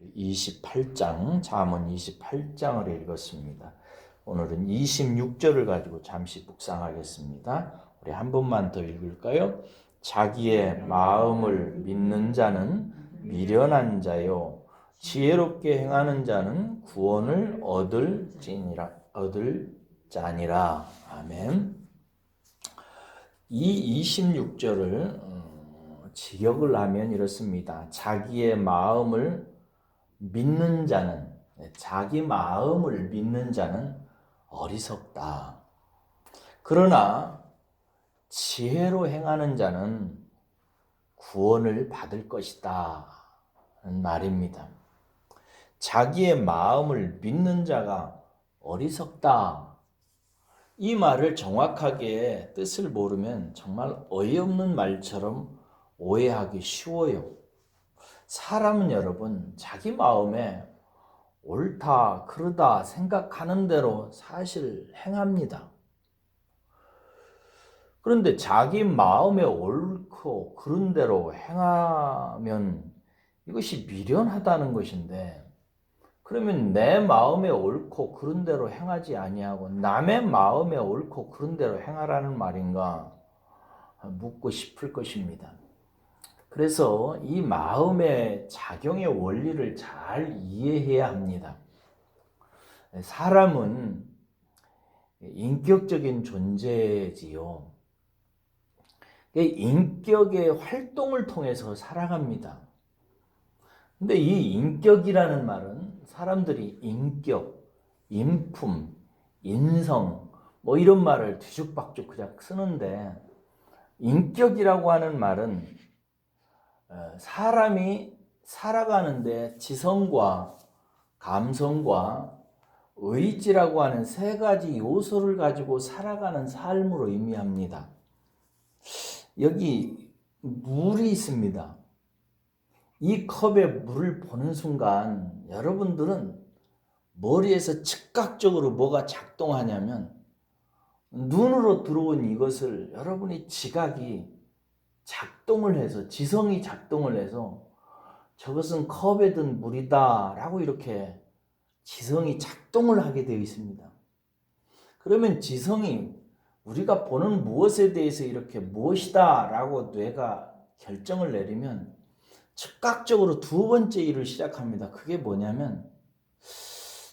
28장, 잠언 28장을 읽었습니다. 오늘은 26절을 가지고 잠시 묵상하겠습니다. 우리 한 번만 더 읽을까요? 자기의 마음을 믿는 자는 미련한 자요, 지혜롭게 행하는 자는 구원을 얻을 자니라. 아멘. 이 26절을 직역을 하면 이렇습니다. 자기의 마음을 믿는 자는, 자기 마음을 믿는 자는 어리석다. 그러나 지혜로 행하는 자는 구원을 받을 것이다 는 말입니다. 자기의 마음을 믿는 자가 어리석다. 이 말을 정확하게 뜻을 모르면 정말 어이없는 말처럼 오해하기 쉬워요. 사람은 여러분 자기 마음에 옳다 그르다 생각하는 대로 사실 행합니다. 그런데 자기 마음에 옳고 그른 대로 행하면 이것이 미련하다는 것인데, 그러면 내 마음에 옳고 그른 대로 행하지 아니하고 남의 마음에 옳고 그른 대로 행하라는 말인가 묻고 싶을 것입니다. 그래서 이 마음의 작용의 원리를 잘 이해해야 합니다. 사람은 인격적인 존재지요. 인격의 활동을 통해서 살아갑니다. 근데 이 인격이라는 말은 사람들이 인격, 인품, 인성 뭐 이런 말을 뒤죽박죽 그냥 쓰는데, 인격이라고 하는 말은 사람이 살아가는데 지성과 감성과 의지라고 하는 세 가지 요소를 가지고 살아가는 삶으로 의미합니다. 여기 물이 있습니다. 이 컵에 물을 보는 순간 여러분들은 머리에서 즉각적으로 뭐가 작동하냐면, 눈으로 들어온 이것을 여러분이 지각이 작동을 해서, 지성이 작동을 해서 저것은 컵에 든 물이다 라고 이렇게 지성이 작동을 하게 되어 있습니다. 그러면 지성이 우리가 보는 무엇에 대해서 이렇게 무엇이다 라고 뇌가 결정을 내리면 즉각적으로 두 번째 일을 시작합니다. 그게 뭐냐면,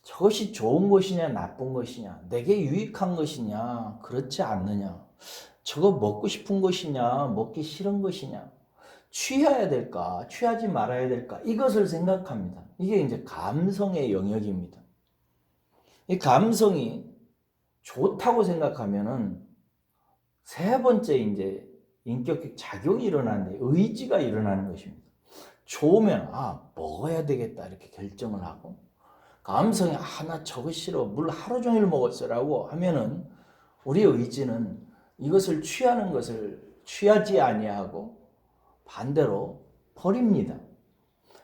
저것이 좋은 것이냐 나쁜 것이냐, 내게 유익한 것이냐 그렇지 않느냐, 저거 먹고 싶은 것이냐 먹기 싫은 것이냐, 취해야 될까 취하지 말아야 될까, 이것을 생각합니다. 이게 이제 감성의 영역입니다. 이 감성이 좋다고 생각하면은 세 번째 이제 인격적 작용이 일어나는데 의지가 일어나는 것입니다. 좋으면 먹어야 되겠다 이렇게 결정을 하고, 감성이 나 저거 싫어 물 하루 종일 먹었어라고 하면은 우리의 의지는 이것을 취하는 것을 취하지 아니하고 반대로 버립니다.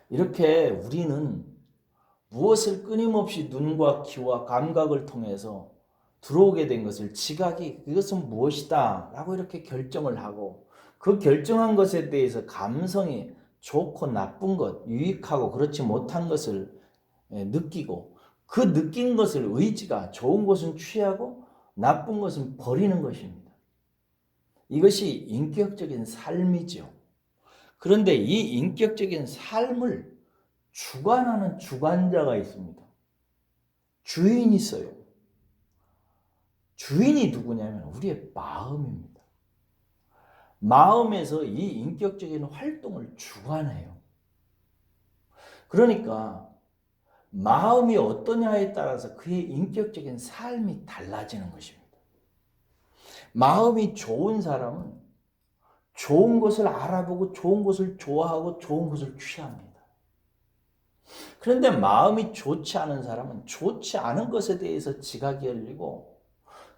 이렇게 우리는 무엇을 끊임없이 눈과 귀와 감각을 통해서 들어오게 된 것을 지각이 이것은 무엇이다 라고 이렇게 결정을 하고, 그 결정한 것에 대해서 감성이 좋고 나쁜 것, 유익하고 그렇지 못한 것을 느끼고, 그 느낀 것을 의지가 좋은 것은 취하고 나쁜 것은 버리는 것입니다. 이것이 인격적인 삶이죠. 그런데 이 인격적인 삶을 주관하는 주관자가 있습니다. 주인이 있어요. 주인이 누구냐면 우리의 마음입니다. 마음에서 이 인격적인 활동을 주관해요. 그러니까 마음이 어떠냐에 따라서 그의 인격적인 삶이 달라지는 것입니다. 마음이 좋은 사람은 좋은 것을 알아보고 좋은 것을 좋아하고 좋은 것을 취합니다. 그런데 마음이 좋지 않은 사람은 좋지 않은 것에 대해서 지각이 열리고,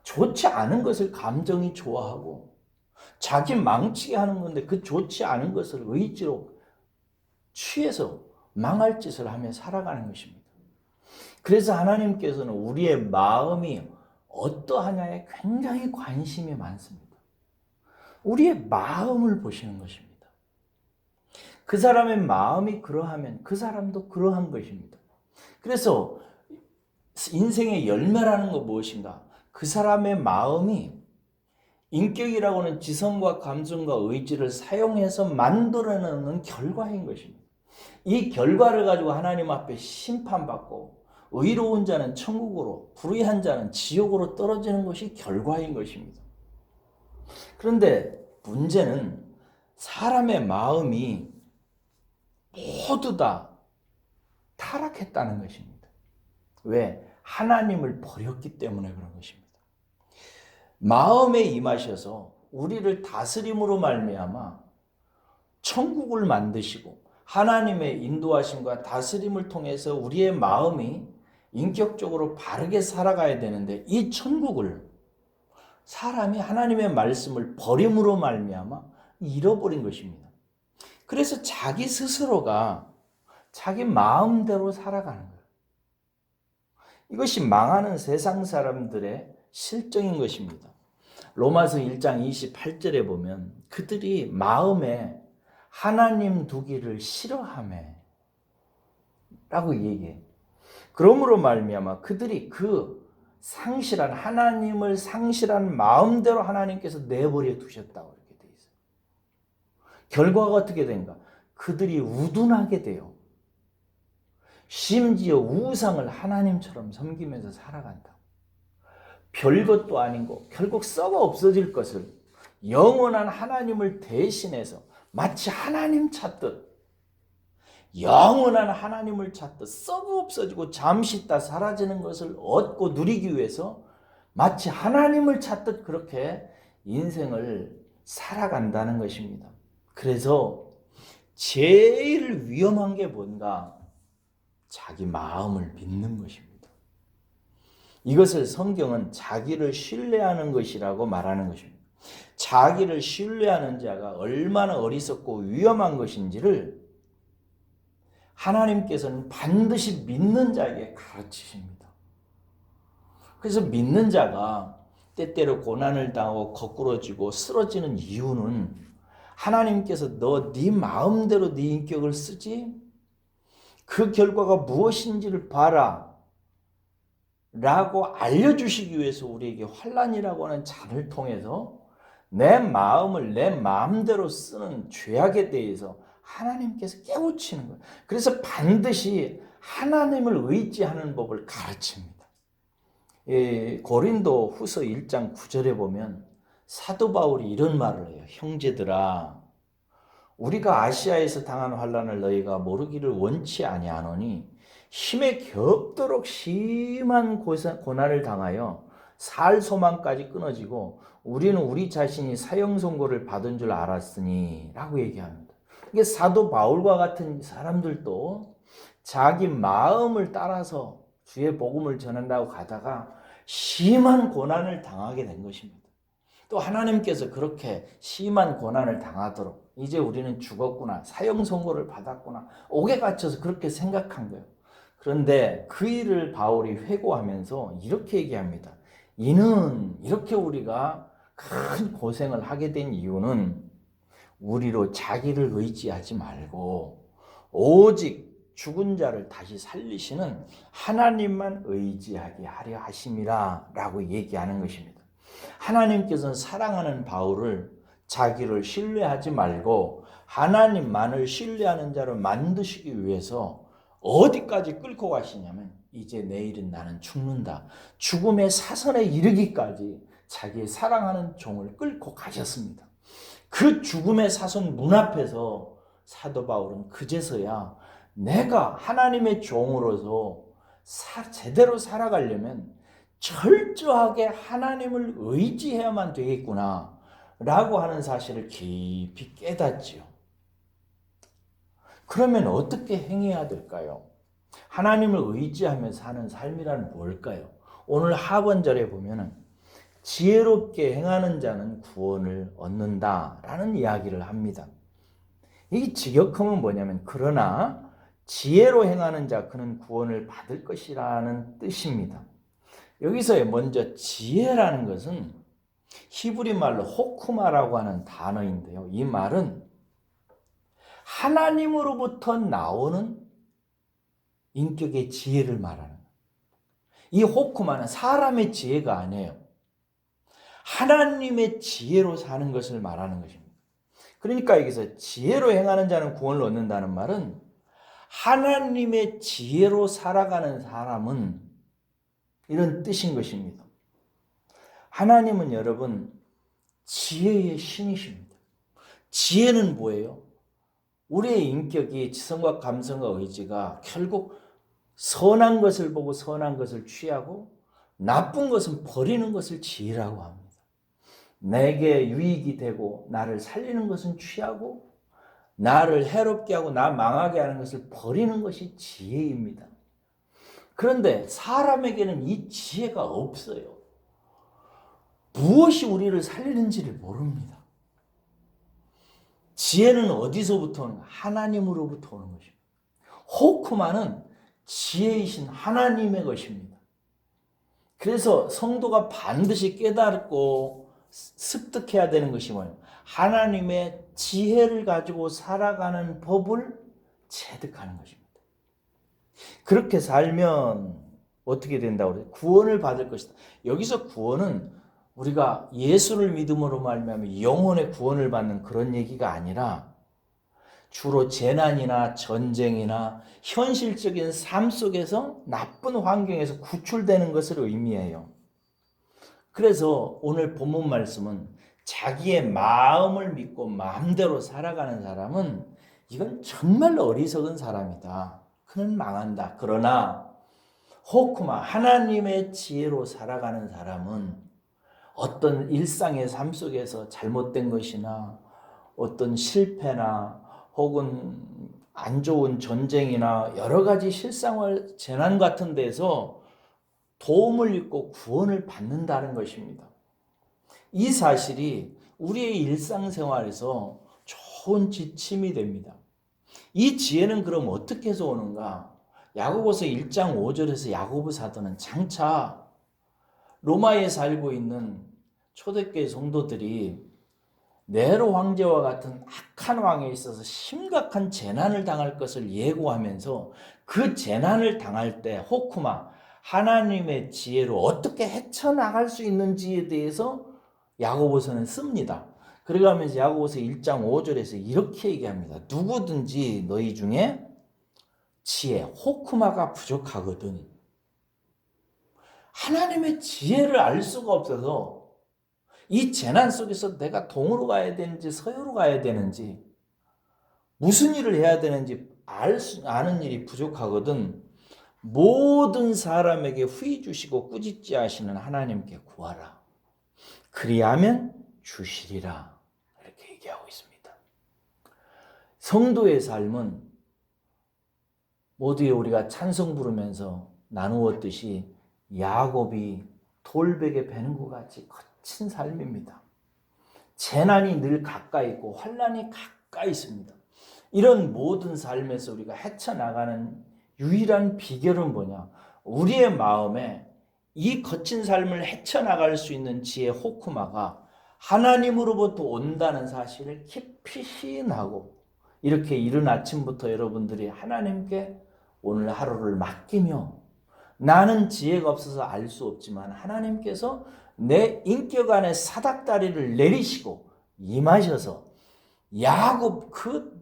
좋지 않은 것을 감정이 좋아하고, 자기 망치게 하는 건데 그 좋지 않은 것을 의지로 취해서 망할 짓을 하며 살아가는 것입니다. 그래서 하나님께서는 우리의 마음이 어떠하냐에 굉장히 관심이 많습니다. 우리의 마음을 보시는 것입니다. 그 사람의 마음이 그러하면 그 사람도 그러한 것입니다. 그래서 인생의 열매라는 건 무엇인가? 그 사람의 마음이 인격이라고 하는 지성과 감성과 의지를 사용해서 만들어내는 결과인 것입니다. 이 결과를 가지고 하나님 앞에 심판받고 의로운 자는 천국으로, 불의한 자는 지옥으로 떨어지는 것이 결과인 것입니다. 그런데 문제는 사람의 마음이 모두 다 타락했다는 것입니다. 왜? 하나님을 버렸기 때문에 그런 것입니다. 마음에 임하셔서 우리를 다스림으로 말미암아 천국을 만드시고 하나님의 인도하심과 다스림을 통해서 우리의 마음이 인격적으로 바르게 살아가야 되는데 이 천국을 사람이 하나님의 말씀을 버림으로 말미암아 잃어버린 것입니다. 그래서 자기 스스로가 자기 마음대로 살아가는 거예요. 이것이 망하는 세상 사람들의 실정인 것입니다. 로마서 1장 28절에 보면 그들이 마음에 하나님 두기를 싫어하매 라고 얘기해. 그러므로 말미암아 그들이 그 상실한 하나님을 상실한 마음대로 하나님께서 내버려 두셨다고 이렇게 돼 있어요. 결과가 어떻게 된가? 그들이 우둔하게 돼요. 심지어 우상을 하나님처럼 섬기면서 살아간다. 별것도 아닌 거 결국 썩어 없어질 것을 영원한 하나님을 대신해서 마치 하나님 찾듯 영원한 하나님을 찾듯 썩어 없어지고 잠시 있다 사라지는 것을 얻고 누리기 위해서 마치 하나님을 찾듯 그렇게 인생을 살아간다는 것입니다. 그래서 제일 위험한 게 뭔가? 자기 마음을 믿는 것입니다. 이것을 성경은 자기를 신뢰하는 것이라고 말하는 것입니다. 자기를 신뢰하는 자가 얼마나 어리석고 위험한 것인지를 하나님께서는 반드시 믿는 자에게 가르치십니다. 그래서 믿는 자가 때때로 고난을 당하고 거꾸러지고 쓰러지는 이유는 하나님께서 너 네 마음대로 네 인격을 쓰지? 그 결과가 무엇인지를 봐라 라고 알려주시기 위해서 우리에게 환난이라고 하는 잔을 통해서 내 마음을 내 마음대로 쓰는 죄악에 대해서 하나님께서 깨우치는 거예요. 그래서 반드시 하나님을 의지하는 법을 가르칩니다. 고린도 후서 1장 9절에 보면 사도 바울이 이런 말을 해요. 형제들아, 우리가 아시아에서 당한 환난을 너희가 모르기를 원치 아니하노니 힘에 겹도록 심한 고난을 당하여 살 소망까지 끊어지고 우리는 우리 자신이 사형 선고를 받은 줄 알았으니 라고 얘기합니다. 이게 사도 바울과 같은 사람들도 자기 마음을 따라서 주의 복음을 전한다고 가다가 심한 고난을 당하게 된 것입니다. 또 하나님께서 그렇게 심한 고난을 당하도록 이제 우리는 죽었구나, 사형 선고를 받았구나, 옥에 갇혀서 그렇게 생각한 거예요. 그런데 그 일을 바울이 회고하면서 이렇게 얘기합니다. 이는 이렇게 우리가 큰 고생을 하게 된 이유는 우리로 자기를 의지하지 말고 오직 죽은 자를 다시 살리시는 하나님만 의지하게 하려 하심이라 라고 얘기하는 것입니다. 하나님께서는 사랑하는 바울을 자기를 신뢰하지 말고 하나님만을 신뢰하는 자로 만드시기 위해서 어디까지 끌고 가시냐면 이제 내일은 나는 죽는다. 죽음의 사선에 이르기까지 자기의 사랑하는 종을 끌고 가셨습니다. 그 죽음의 사선 문 앞에서 사도 바울은 그제서야 내가 하나님의 종으로서 제대로 살아가려면 철저하게 하나님을 의지해야만 되겠구나 라고 하는 사실을 깊이 깨닫지요. 그러면 어떻게 행해야 될까요? 하나님을 의지하며 사는 삶이란 뭘까요? 오늘 하반절에 보면은 지혜롭게 행하는 자는 구원을 얻는다라는 이야기를 합니다. 이 직역함은 뭐냐면 그러나 지혜로 행하는 자 그는 구원을 받을 것이라는 뜻입니다. 여기서 먼저 지혜라는 것은 히브리 말로 호쿠마라고 하는 단어인데요. 이 말은 하나님으로부터 나오는 인격의 지혜를 말하는 거예요. 이 호크마는 사람의 지혜가 아니에요. 하나님의 지혜로 사는 것을 말하는 것입니다. 그러니까 여기서 지혜로 행하는 자는 구원을 얻는다는 말은 하나님의 지혜로 살아가는 사람은 이런 뜻인 것입니다. 하나님은 여러분 지혜의 신이십니다. 지혜는 뭐예요? 우리의 인격이 지성과 감성과 의지가 결국 선한 것을 보고 선한 것을 취하고 나쁜 것은 버리는 것을 지혜라고 합니다. 내게 유익이 되고 나를 살리는 것은 취하고 나를 해롭게 하고 나 망하게 하는 것을 버리는 것이 지혜입니다. 그런데 사람에게는 이 지혜가 없어요. 무엇이 우리를 살리는지를 모릅니다. 지혜는 어디서부터 오는가? 하나님으로부터 오는 것입니다. 호크마는 지혜이신 하나님의 것입니다. 그래서 성도가 반드시 깨닫고 습득해야 되는 것이 뭐예요? 하나님의 지혜를 가지고 살아가는 법을 체득하는 것입니다. 그렇게 살면 어떻게 된다고 그래요? 구원을 받을 것이다. 여기서 구원은 우리가 예수를 믿음으로 말미암아 영혼의 구원을 받는 그런 얘기가 아니라 주로 재난이나 전쟁이나 현실적인 삶 속에서 나쁜 환경에서 구출되는 것을 의미해요. 그래서 오늘 본문 말씀은 자기의 마음을 믿고 마음대로 살아가는 사람은 이건 정말 어리석은 사람이다. 그는 망한다. 그러나 호크마 하나님의 지혜로 살아가는 사람은 어떤 일상의 삶 속에서 잘못된 것이나 어떤 실패나 혹은 안 좋은 전쟁이나 여러 가지 실생활 재난 같은 데서 도움을 입고 구원을 받는다는 것입니다. 이 사실이 우리의 일상생활에서 좋은 지침이 됩니다. 이 지혜는 그럼 어떻게 해서 오는가? 야고보서 1장 5절에서 야고보 사도는 장차 로마에 살고 있는 초대교회 성도들이 네로 황제와 같은 악한 왕에 있어서 심각한 재난을 당할 것을 예고하면서 그 재난을 당할 때 호크마 하나님의 지혜로 어떻게 헤쳐나갈 수 있는지에 대해서 야고보서는 씁니다. 그러면서 야고보서 1장 5절에서 이렇게 얘기합니다. 누구든지 너희 중에 지혜, 호크마가 부족하거든. 하나님의 지혜를 알 수가 없어서 이 재난 속에서 내가 동으로 가야 되는지 서유로 가야 되는지 무슨 일을 해야 되는지 아는 일이 부족하거든. 모든 사람에게 후히 주시고 꾸짖지 하시는 하나님께 구하라. 그리하면 주시리라. 이렇게 얘기하고 있습니다. 성도의 삶은 모두에 우리가 찬송 부르면서 나누었듯이 야곱이 돌베개 베는 것 같이 거친 삶입니다. 재난이 늘 가까이 있고 환난이 가까이 있습니다. 이런 모든 삶에서 우리가 헤쳐나가는 유일한 비결은 뭐냐? 우리의 마음에 이 거친 삶을 헤쳐나갈 수 있는 지혜 호크마가 하나님으로부터 온다는 사실을 깊이 시인하고 이렇게 이른 아침부터 여러분들이 하나님께 오늘 하루를 맡기며 나는 지혜가 없어서 알 수 없지만 하나님께서 내 인격 안에 사닥다리를 내리시고 임하셔서 야곱 그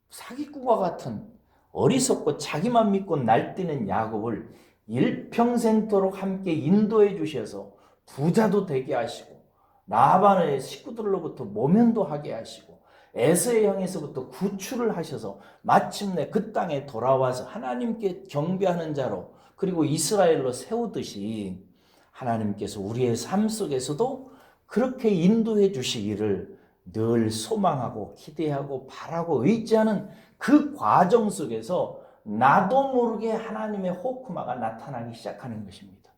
사기꾼과 같은 어리석고 자기만 믿고 날뛰는 야곱을 일평생도록 함께 인도해 주셔서 부자도 되게 하시고 라반의 식구들로부터 모면도 하게 하시고 에서의 형에서부터 구출을 하셔서 마침내 그 땅에 돌아와서 하나님께 경배하는 자로 그리고 이스라엘로 세우듯이 하나님께서 우리의 삶 속에서도 그렇게 인도해 주시기를 늘 소망하고 기대하고 바라고 의지하는 그 과정 속에서 나도 모르게 하나님의 호크마가 나타나기 시작하는 것입니다.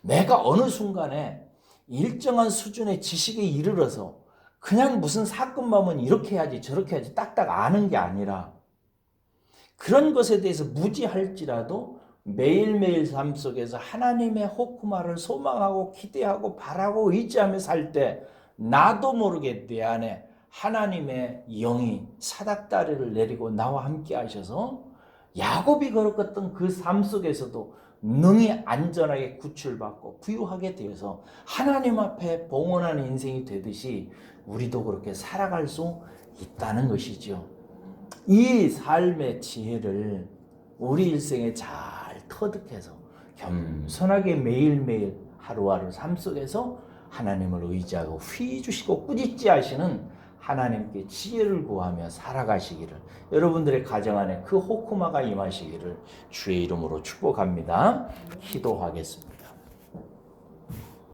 내가 어느 순간에 일정한 수준의 지식에 이르러서 그냥 무슨 사건만 오면 이렇게 해야지 저렇게 해야지 딱딱 아는 게 아니라 그런 것에 대해서 무지할지라도 매일매일 삶 속에서 하나님의 호크마를 소망하고 기대하고 바라고 의지하며 살 때 나도 모르게 내 안에 하나님의 영이 사닥다리를 내리고 나와 함께 하셔서 야곱이 걸었던 그 삶 속에서도 능히 안전하게 구출받고 부유하게 되어서 하나님 앞에 봉헌하는 인생이 되듯이 우리도 그렇게 살아갈 수 있다는 것이죠. 이 삶의 지혜를 우리 일생에 잘 터득해서 겸손하게 매일매일 하루하루 삶 속에서 하나님을 의지하고 휘주시고 꾸짖지 하시는 하나님께 지혜를 구하며 살아가시기를, 여러분들의 가정 안에 그 호쿠마가 임하시기를 주의 이름으로 축복합니다. 기도하겠습니다.